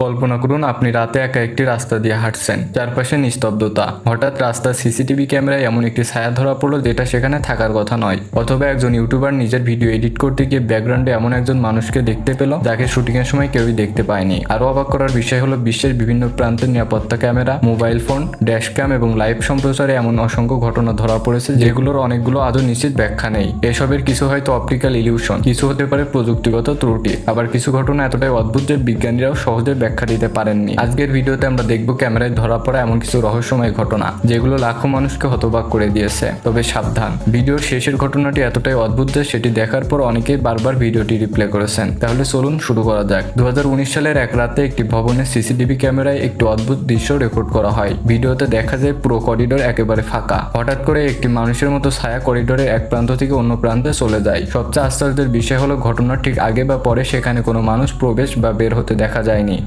কল্পনা করুন আপনি রাতে একা একটি রাস্তা দিয়ে হাঁটছেন, চারপাশে নিস্তব্ধতা। হঠাৎ রাস্তার সিসিটিভি ক্যামেরায় এমন একটি ছায়া ধরা পড়লো যেটা সেখানে থাকার কথা নয়। অথবা একজন ইউটিউবার নিজের ভিডিও এডিট করতে গিয়ে ব্যাকগ্রাউন্ডে এমন একজন মানুষকে দেখতে পেল যাকে শুটিং এর সময় কেউই দেখতে পায়নি। আরো অবাক করার বিষয় হলো বিশ্বের বিভিন্ন প্রান্তের নিরাপত্তা camera, mobile phone, dash cam এবং লাইভ সম্প্রচারে এমন অসংখ্য ঘটনা ধরা পড়েছে যেগুলোর অনেকগুলো আজও নিশ্চিত ব্যাখ্যা নেই। এসবের কিছু হয়তো অপটিক্যাল ইলিউশন, কিছু হতে পারে প্রযুক্তিগত ত্রুটি, আবার কিছু ঘটনা এতটাই অদ্ভুত যে বিজ্ঞানীরাও সহজে ব্যাখ্যা দিতে পারেননি। আজকের ভিডিওতে আমরা দেখব ক্যামেরায় ধরা পড়া এমন কিছু রহস্যময় ঘটনা যেগুলো লাখো মানুষকে হতবাক করে দিয়েছে। তবে সাবধান, ভিডিওর শেষের ঘটনাটি এতটাই অদ্ভুত যে সেটি দেখার পর অনেকেই বারবার ভিডিওটি রিপ্লে করেছেন। তাহলে চলুন শুরু করা যাক। 2019 সালের এক রাতে একটি ভবনের সিসিটিভি ক্যামেরায় একটি অদ্ভুত দৃশ্য রেকর্ড করা হয়। ভিডিওতে দেখা যায় পুরো করিডোর একেবারে ফাঁকা। হঠাৎ করে একটি মানুষের মতো ছায়া করিডোরের এক প্রান্ত থেকে অন্য প্রান্তে চলে যায়। সবচেয়ে আশ্চর্যের বিষয় হলো ঘটনার ঠিক আগে বা পরে সেখানে কোনো মানুষ প্রবেশ বা বের হতে দেখা যায়নি।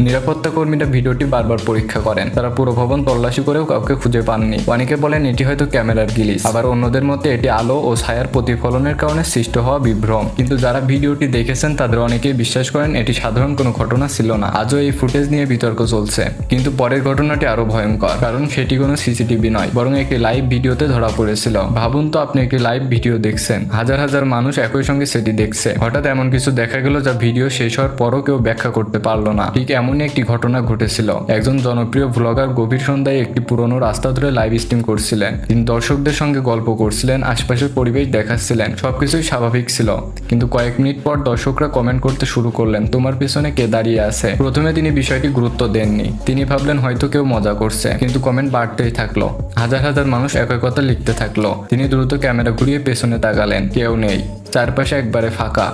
নিরাপত্তা কর্মীরা ভিডিওটি বারবার পরীক্ষা করেন। তারা পুরো ভবন তল্লাশি করেও কাউকে খুঁজে পাননি। অনেকে বলেন এটি হয়তো ক্যামেরার গ্লিচ, আবার অন্যদের মতে এটি আলো ও ছায়ার প্রতিফলনের কারণে সৃষ্ট হওয়া বিভ্রম। কিন্তু যারা ভিডিওটি দেখেছেন তাদের অনেকেই বিশ্বাস করেন এটি সাধারণ কোনো ঘটনা ছিল না। আজও এই ফুটেজ নিয়ে বিতর্ক চলছে। কিন্তু পরের ঘটনাটি আরো ভয়ঙ্কর, কারণ সেটি কোনো সিসিটিভি নয়, বরং একটি লাইভ ভিডিওতে ধরা পড়েছিল। ভাবুন তো, আপনি একটি লাইভ ভিডিও দেখছেন, হাজার হাজার মানুষ একই সঙ্গে সেটি দেখছে। হঠাৎ এমন কিছু দেখা গেল যা ভিডিও শেষ হওয়ার পরও কেউ ব্যাখ্যা করতে পারলো না। ঠিক এমনই একটি ঘটনা ঘটেছিল। একজন জনপ্রিয় ভ্লগার গভীর সন্ধ্যায় একটি পুরনো রাস্তা ধরে লাইভ স্ট্রিম করছিলেন। তিনি দর্শকদের সঙ্গে গল্প করছিলেন, আশপাশের পরিবেশ দেখাচ্ছিলেন, সবকিছুই স্বাভাবিক ছিল। কিন্তু কয়েক মিনিট পর দর্শকরা কমেন্ট করতে শুরু করলেন, তোমার পেছনে কে দাঁড়িয়ে আছে। প্রথমে তিনি বিষয়টি গুরুত্ব দেননি। তিনি ভাবলেন হয়তো কেউ মজা করছে, কিন্তু কমেন্ট বাড়তেই থাকলো। হাজার হাজার মানুষ একই কথা লিখতে থাকলো। তিনি দ্রুত ক্যামেরা ঘুরিয়ে পেছনে তাকালেন, কেউ নেই, চারপাশে একবারে ফাঁকা।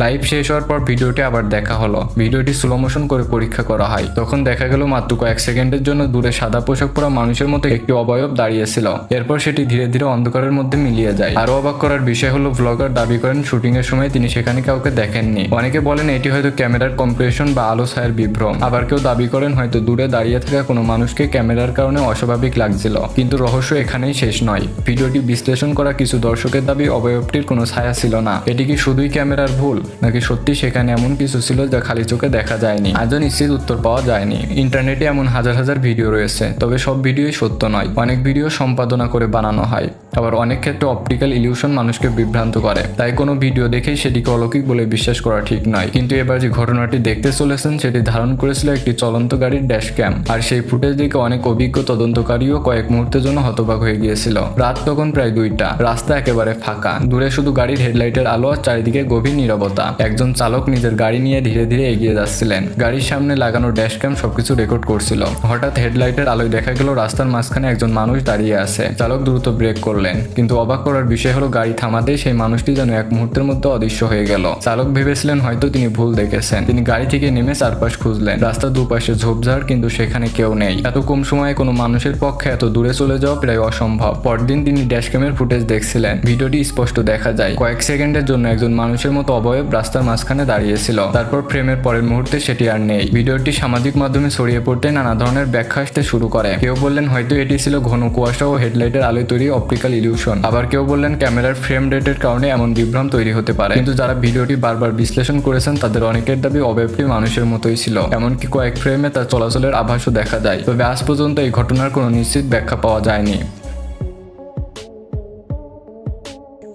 লাইভ শেষ হওয়ার পর ভিডিওটি আবার দেখা হলো। ভিডিওটি স্লো মোশন করে পরীক্ষা করা হয়। তখন দেখা গেল মাত্র কয়েক সেকেন্ডের জন্য দূরে সাদা পোশাক পরা মানুষের মতো একটি অবয়ব দাঁড়িয়েছিল। এরপর সেটি ধীরে ধীরে অন্ধকারের মধ্যে মিলিয়ে যায়। আরো অবাক করার বিষয় হলো ভ্লগার দাবি করেন শুটিং এর সময় তিনি সেখানে কাউকে দেখেননি। অনেকে বলেন এটি হয়তো ক্যামেরার কম্প্রেশন বা আলো ছায়ার বিভ্রম। আবার কেউ দাবি করেন হয়তো দূরে দাঁড়িয়ে থাকা কোনো মানুষকে ক্যামেরার কারণে অস্বাভাবিক লাগছিল। কিন্তু রহস্য এখানেই শেষ নয়। ভিডিওটি বিশ্লেষণ করা কিছু দর্শকের দাবি অবয়বটির কোনো ছায়া ছিল না। এটি কি শুধুই ক্যামেরার ভুল, নাকি সত্যি সেখানে এমন কিছু ছিল যা খালি চোখে দেখা যায়নি? আজও নিশ্চিত উত্তর পাওয়া যায়নি। ইন্টারনেটে এমন হাজার হাজার ভিডিও রয়েছে, তবে সব ভিডিওই সত্য নয়। অনেক ভিডিও সম্পাদনা করে বানানো হয়, আবার অনেক ক্ষেত্রে অপটিক্যাল ইলিউশন মানুষকে বিভ্রান্ত করে। তাই কোনো ভিডিও দেখেই সেটিকে অলৌকিক বলে বিশ্বাস করা ঠিক নয়। কিন্তু এবার যে ঘটনাটি দেখতে চলেছেন সেটি ধারণ করেছিল একটি চলন্ত গাড়ির ড্যাশ ক্যাম। আর সেই ফুটেজ দেখে অনেক অভিজ্ঞ তদন্তকারীও কয়েক মুহূর্তের জন্য হতবাক হয়ে গিয়েছিল। রাত তখন প্রায় 2টা, রাস্তা একেবারে ফাঁকা। দূরে শুধু গাড়ির হেডলাইটের আলো আর চারিদিকে গভীর নীরবতা। একজন চালক নিজের গাড়ি নিয়ে ধীরে ধীরে এগিয়ে যাচ্ছিলেন। গাড়ির সামনে লাগানো ড্যাশ ক্যাম সবকিছু রেকর্ড করছিল। হঠাৎ হেডলাইটের আলোয় দেখা গেল রাস্তার মাঝখানে একজন মানুষ দাঁড়িয়ে আছে। চালক দ্রুত ব্রেক করলেন, কিন্তু অবাক করার বিষয় হলো গাড়ি থামাতেই সেই মানুষটি যেন এক মুহূর্তের মধ্যে অদৃশ্য হয়ে গেল। চালক ভেবেছিলেন হয়তো তিনি ভুল দেখেছেন। তিনি গাড়ি থেকে নেমে চারপাশ খুঁজলেন। রাস্তার দুপাশে ঝোপঝাড়, কিন্তু সেখানে কেউ নেই। এত কম সময়ে কোনো মানুষের পক্ষে এত দূরে চলে যাওয়া প্রায় অসম্ভব। পরদিন তিনি ড্যাশ ক্যামের ফুটেজ দেখছিলেন। ভিডিওটি স্পষ্ট দেখা যায় কয়েক সেকেন্ডের জন্য একজন মানুষের মতো অবয়ব রাস্তার মাঝখানে দাঁড়িয়েছিল। তারপর ফ্রেমের পরের মুহূর্তে সেটি আর নেই। ভিডিওটি সামাজিক মাধ্যমে ছড়িয়ে পড়তে নানা ধরনের ব্যাখ্যা আসতে শুরু করে। কেউ বললেন হয়তো এটি ছিল ঘন কুয়াশা ও হেডলাইটের আলোয় তৈরি অপটিক্যাল ইলিউশন। আবার কেউ বললেন ক্যামেরার ফ্রেম রেটের কারণে এমন বিভ্রম তৈরি হতে পারে। কিন্তু যারা ভিডিওটি বারবার বিশ্লেষণ করেছেন তাদের অনেকের দাবি অবয়বটি মানুষের মতোই ছিল। এমনকি কয়েক ফ্রেমে তার চলাচলের আভাসও দেখা যায়। তবে আজ পর্যন্ত এই ঘটনার কোনো নিশ্চিত ব্যাখ্যা পাওয়া যায়নি।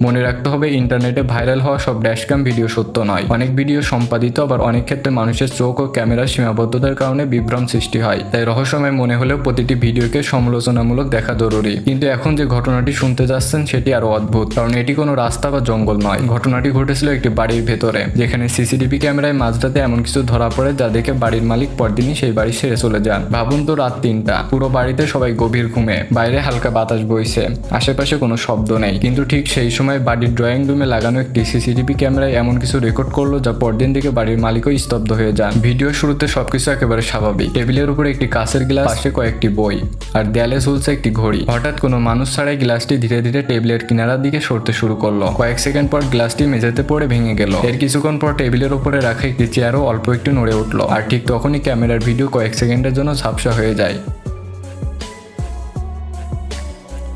মনে রাখতে হবে ইন্টারনেটে ভাইরাল হওয়া সব ড্যাশক্যাম ভিডিও সত্য নয়। অনেক ভিডিও সম্পাদিত, আবার অনেক ক্ষেত্রে মানুষের চোখ ও ক্যামেরার সীমাবদ্ধতার কারণে বিভ্রম সৃষ্টি হয়। তাই রহস্যময় মনে হলেও প্রতিটি ভিডিওকে সমালোচনামূলক দেখা জরুরি। কিন্তু এখন যে ঘটনাটি শুনতে যাচ্ছেন সেটি আরো অদ্ভুত, কারণ এটি কোনো রাস্তা বা জঙ্গল নয়। ঘটনাটি ঘটেছিল একটি বাড়ির ভেতরে, যেখানে সিসিটিভি ক্যামেরায় মাঝরাতে এমন কিছু ধরা পড়ে যা দেখে বাড়ির মালিক পরদিনই সেই বাড়ি ছেড়ে চলে যান। ভাবুন তো, রাত 3টা, পুরো বাড়িতে সবাই গভীর ঘুমে, বাইরে হালকা বাতাস বইছে, আশেপাশে কোনো শব্দ নেই। কিন্তু ঠিক সেই সময় বাড়ির ড্রয়িং রুমে লাগানো একটি সিসিটিভি ক্যামেরায় এমন কিছু রেকর্ড করলো যা পরদিন থেকে বাড়ির মালিকও স্তব্ধ হয়ে যান। ভিডিওর শুরুতে সবকিছু একেবারে স্বাভাবিক। টেবিলের উপরে একটি কাঁচের গ্লাস, পাশে কয়েকটি বই, আর দেয়ালে ঝুলছে একটি ঘড়ি। হঠাৎ কোনো মানুষ ছাড়াই গ্লাসটি ধীরে ধীরে টেবিলের কিনারার দিকে সরতে শুরু করলো। কয়েক সেকেন্ড পর গ্লাসটি মেঝেতে পড়ে ভেঙে গেল। এর কিছুক্ষণ পর টেবিলের উপরে রাখা একটি চেয়ারও অল্প একটু নড়ে উঠলো। আর ঠিক তখনই ক্যামেরার ভিডিও কয়েক সেকেন্ডের জন্য ঝাপসা হয়ে যায়।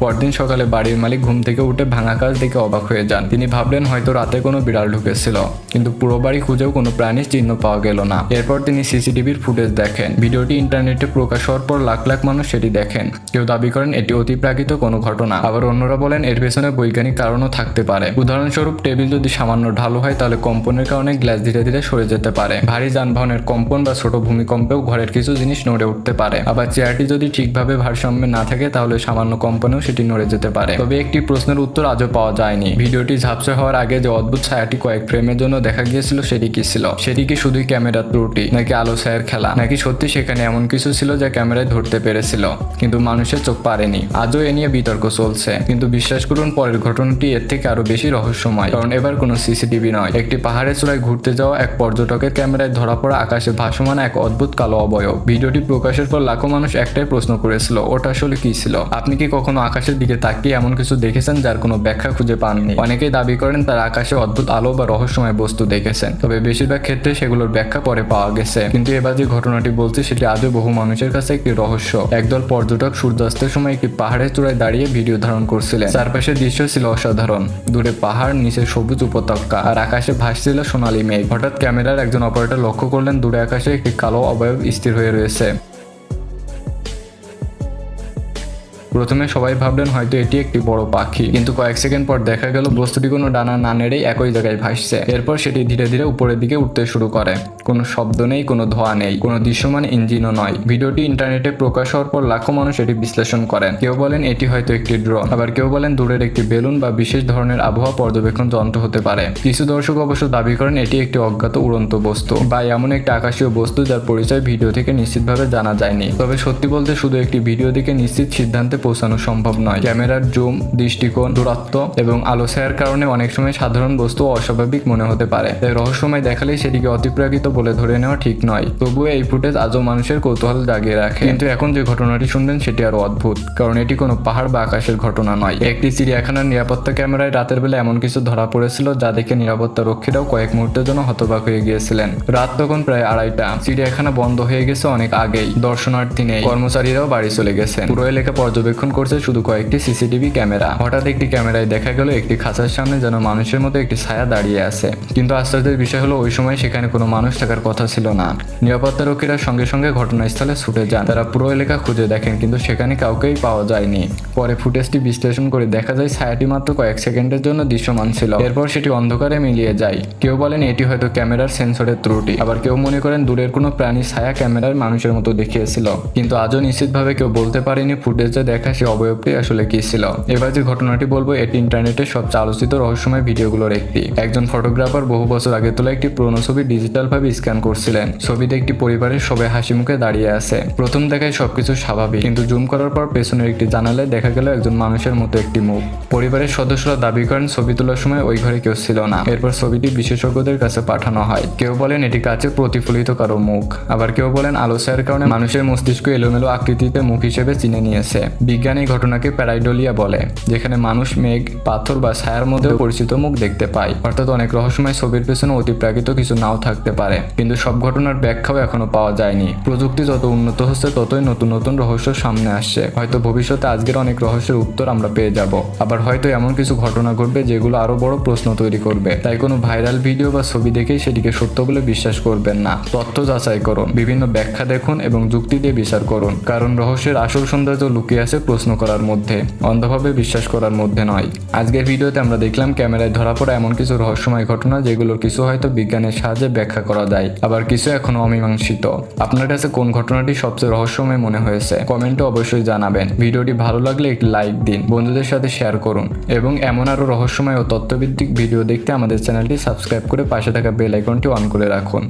পরদিন সকালে বাড়ির মালিক ঘুম থেকে উঠে ভাঙা কাজ দেখে অবাক হয়ে যান। তিনি ভাবলেন হয়তো রাতে কোনো বিড়াল ঢুকেছিল, কিন্তু পুরো বাড়ি খুঁজেও কোনো প্রাণীর চিহ্ন পাওয়া গেল না। এরপর তিনি সিসিটিভির ফুটেজ দেখেন। ভিডিওটি ইন্টারনেটে প্রকাশ হওয়ার পর লাখ লাখ মানুষ সেটি দেখেন। কেউ দাবি করেন এটি অতিপ্রাকৃত কোনো ঘটনা, আবার অন্যরা বলেন এর পেছনে বৈজ্ঞানিক কারণও থাকতে পারে। উদাহরণস্বরূপ, টেবিল যদি সামান্য ঢালু হয় তাহলে কম্পনের কারণে গ্লাস ধীরে ধীরে সরে যেতে পারে। ভারী যানবাহনের কম্পন বা ছোট ভূমিকম্পেও ঘরের কিছু জিনিস নড়ে উঠতে পারে। আবার চেয়ারটি যদি ঠিকভাবে ভারসাম্যে না থাকে তাহলে সামান্য কম্পনেও সেটি নড়ে যেতে পারে। তবে একটি প্রশ্নের উত্তর আজও পাওয়া যায়নি। ভিডিওটি ঝাপসা হওয়ার আগে যে অদ্ভুত ছায়াটি কয়েক ফ্রেমের জন্য দেখা গিয়েছিল সেটি কি ছিল? সেটি কি শুধুই ক্যামেরার ত্রুটি, নাকি আলো ছায়ার খেলা, নাকি সত্যি সেখানে এমন কিছু ছিল যা ক্যামেরায় ধরতে পেরেছিল কিন্তু মানুষের চোখ পারেনি? আজও এ নিয়ে বিতর্ক চলছে, কিন্তু বিশ্বাস করুন পরের ঘটনাটি এর থেকে আরো বেশি রহস্যময়। কারণ এবার কোনো সিসিটিভি নয়, একটি পাহাড়ের চূড়ায় ঘুরতে যাওয়া এক পর্যটকের ক্যামেরায় ধরা পড়া আকাশে ভাসমান এক অদ্ভুত কালো অবয়ব। ভিডিওটি প্রকাশের পর লাখো মানুষ একটাই প্রশ্ন করেছিল, ওটা আসলে কি ছিল? আপনি কি কখনো আকাশের দিকে তাকিয়ে এমন কিছু দেখেছেন যার কোনো ব্যাখ্যা খুঁজে পাননি? অনেকেই দাবি করেন তারা আকাশে অদ্ভুত আলো বা রহস্যময় বস্তু দেখেছেন, তবে বেশিরভাগ ক্ষেত্রে সেগুলোর ব্যাখ্যা পরে পাওয়া গেছে। কিন্তু এবার যে ঘটনাটি বলছে সেটি আজও বহু মানুষের কাছে একটি রহস্য। একদল পর্যটক সূর্যাস্তের সময় একটি পাহাড়ের চূড়ায় দাঁড়িয়ে ভিডিও ধারণ করছিলেন। চারপাশের দৃশ্য ছিল অসাধারণ, দূরে পাহাড়, নিচে সবুজ উপত্যকা, আর আকাশে ভাসছিল সোনালী মেঘ। হঠাৎ ক্যামেরার একজন অপারেটর লক্ষ্য করলেন দূরে আকাশে একটি কালো অবয়ব স্থির হয়ে রয়েছে। প্রথমে সবাই ভাবলেন হয়তো এটি একটি বড় পাখি, কিন্তু কয়েক সেকেন্ড পর দেখা গেল বস্তুটি কোনো ডানা না নেড়েই একই জায়গায় ভাসছে। এরপর সেটি ধীরে ধীরে উপরের দিকে উঠতে শুরু করে। কোনো শব্দ নেই, কোনো ধোঁয়া নেই, কোনো দৃশ্যমান ইঞ্জিনও নয়। ভিডিওটি ইন্টারনেটে প্রকাশ হওয়ার পর লাখো মানুষ এটি বিশ্লেষণ করেন। কেউ বলেন এটি হয়তো একটি ড্রোন, আবার কেউ বলেন দূরের একটি বেলুন বা বিশেষ ধরনের আবহাওয়া পর্যবেক্ষণ যন্ত্র হতে পারে। কিছু দর্শক অবশ্য দাবি করেন এটি একটি অজ্ঞাত উড়ন্ত বস্তু বা এমন একটি আকাশীয় বস্তু যার পরিচয় ভিডিও থেকে নিশ্চিতভাবে জানা যায়নি। তবে সত্যি বলতে শুধু একটি ভিডিও দেখে নিশ্চিত সিদ্ধান্তে পৌঁছানো সম্ভব নয়। ক্যামেরার জুম, দৃষ্টিকোণ, দূরত্ব এবং আলো ছায়ার কারণে অনেক সময় সাধারণ বস্তু অস্বাভাবিক মনে হতে পারে। তাই রহস্যময় দেখালেই সেটিকে অতিপ্রাকৃত বলে ধরে নেওয়া ঠিক নয়। তবুও এই ফুটেজ আজও মানুষের কৌতূহল জাগিয়ে রাখে। কিন্তু এখন যে ঘটনাটি শুনলেন সেটি আরো অদ্ভুত, কারণ এটি কোনো পাহাড় বা আকাশের ঘটনা নয়। একটি চিড়িয়াখানার নিরাপত্তা ক্যামেরায় রাতের বেলা এমন কিছু ধরা পড়েছিল যা দেখে নিরাপত্তা রক্ষীরাও কয়েক মুহূর্তের জন্য হতবাক হয়ে গিয়েছিলেন। রাত তখন প্রায় 2:30টা। চিড়িয়াখানা বন্ধ হয়ে গেছে অনেক আগেই, দর্শনার্থী নেই, কর্মচারীরাও বাড়ি চলে গেছেন। পুরো এলাকা পর্যবেক্ষণ করছে শুধু কয়েকটি সিসিটিভি ক্যামেরা। হঠাৎ একটি ক্যামেরায় দেখা গেল একটি খাঁচার সামনে যেন মানুষের মতো একটি ছায়া দাঁড়িয়ে আছে। কিন্তু আশ্চর্যের বিষয় হলো ওই সময় সেখানে কোনো মানুষ থাকার কথা ছিল না। নিরাপত্তা রক্ষীরা সঙ্গে সঙ্গে ঘটনাস্থলে ছুটে যান। তারা পুরো এলাকা খুঁজে দেখেন, কিন্তু সেখানে কাউকেই পাওয়া যায়নি। পরে ফুটেজটি বিশ্লেষণ করে দেখা যায় ছায়াটি মাত্র কয়েক সেকেন্ডের জন্য দৃশ্যমান ছিল। এরপর সেটি অন্ধকারে মিলিয়ে যায়। কেউ বলেন এটি হয়তো ক্যামেরার সেন্সরের ত্রুটি, আবার কেউ মনে করেন দূরের কোনো প্রাণী ছায়া ক্যামেরার মানুষের মতো দেখিয়েছিল। কিন্তু আজও নিশ্চিতভাবে কেউ বলতে পারেনি ফুটেজে দেখা সে অবয়বটি আসলে কি ছিল। এবার যে ঘটনাটি বলবো এটি ইন্টারনেটের সবচেয়ে আলোচিত রহস্যময় ভিডিওগুলোর একটি। একজন ফটোগ্রাফার বহু বছর আগে তোলা একটি পুরনো ছবি ডিজিটাল ভাবে স্ক্যান করছিলেন। ছবিতে একটি পরিবারের সবাই হাসি মুখে দাঁড়িয়ে আছে। প্রথম দেখায় সবকিছু স্বাভাবিক, কিন্তু জুম করার পর পেছনের একটি জানালায় দেখা গেল একজন মানুষের মতো একটি মুখ। পরিবারের সদস্যরা দাবি করেন ছবি তোলার সময় ওই ঘরে কেউ ছিল না। এরপর ছবিটি বিশেষজ্ঞদের কাছে পাঠানো হয়। কেউ বলেন এটি কাছে প্রতিফলিত কারো মুখ, আবার কেউ বলেন আলো ছায়ার কারণে মানুষের মস্তিষ্ক এলোমেলো আকৃতিতে মুখ হিসেবে চিনে নিয়েছে। বিজ্ঞান এই ঘটনাকে প্যারাইডোলিয়া বলে, যেখানে মানুষ মেঘ, পাথর বা ছায়ার মধ্যে পরিচিত মুখ দেখতে পায়। অর্থাৎ অনেক রহস্যময় ছবির পেছনে অতিপ্রাকৃত কিছু নাও থাকতে পারে, কিন্তু সব ঘটনার ব্যাখ্যাও এখনো পাওয়া যায়নি। প্রযুক্তি যত উন্নত হচ্ছে ততই নতুন নতুন রহস্য সামনে আসছে। হয়তো ভবিষ্যতে আজকের অনেক রহস্যের উত্তর আমরা পেয়ে যাব, আবার হয়তো এমন কিছু ঘটনা ঘটবে যেগুলো আরো বড় প্রশ্ন তৈরি করবে। তাই কোনো ভাইরাল ভিডিও বা ছবি দেখেই সেটিকে সত্য বলে বিশ্বাস করবেন না। তথ্য যাচাই করুন, বিভিন্ন ব্যাখ্যা দেখুন এবং যুক্তি দিয়ে বিচার করুন, কারণ রহস্যের আসল সৌন্দর্য লুকিয়ে আছে প্রশ্ন করার মধ্যে, অন্ধভাবে বিশ্বাস করার মধ্যে নয়। আজকের ভিডিওতে আমরা দেখলাম ক্যামেরায় ধরা পড়া এমন কিছু রহস্যময় ঘটনা যেগুলোর কিছু হয়তো বিজ্ঞানের সাহায্যে ব্যাখ্যা করা যায়, আবার কিছু এখনো অমীমাংসিত। আপনার কাছে কোন ঘটনাটি সবচেয়ে রহস্যময় মনে হয়েছে কমেন্টে অবশ্যই জানাবেন। ভিডিওটি ভালো লাগলে একটি লাইক দিন, বন্ধুদের সাথে শেয়ার করুন এবং এমন আরো রহস্যময় ও তথ্যভিত্তিক ভিডিও দেখতে আমাদের চ্যানেলটি সাবস্ক্রাইব করে পাশে থাকা বেল আইকনটি অন করে রাখুন।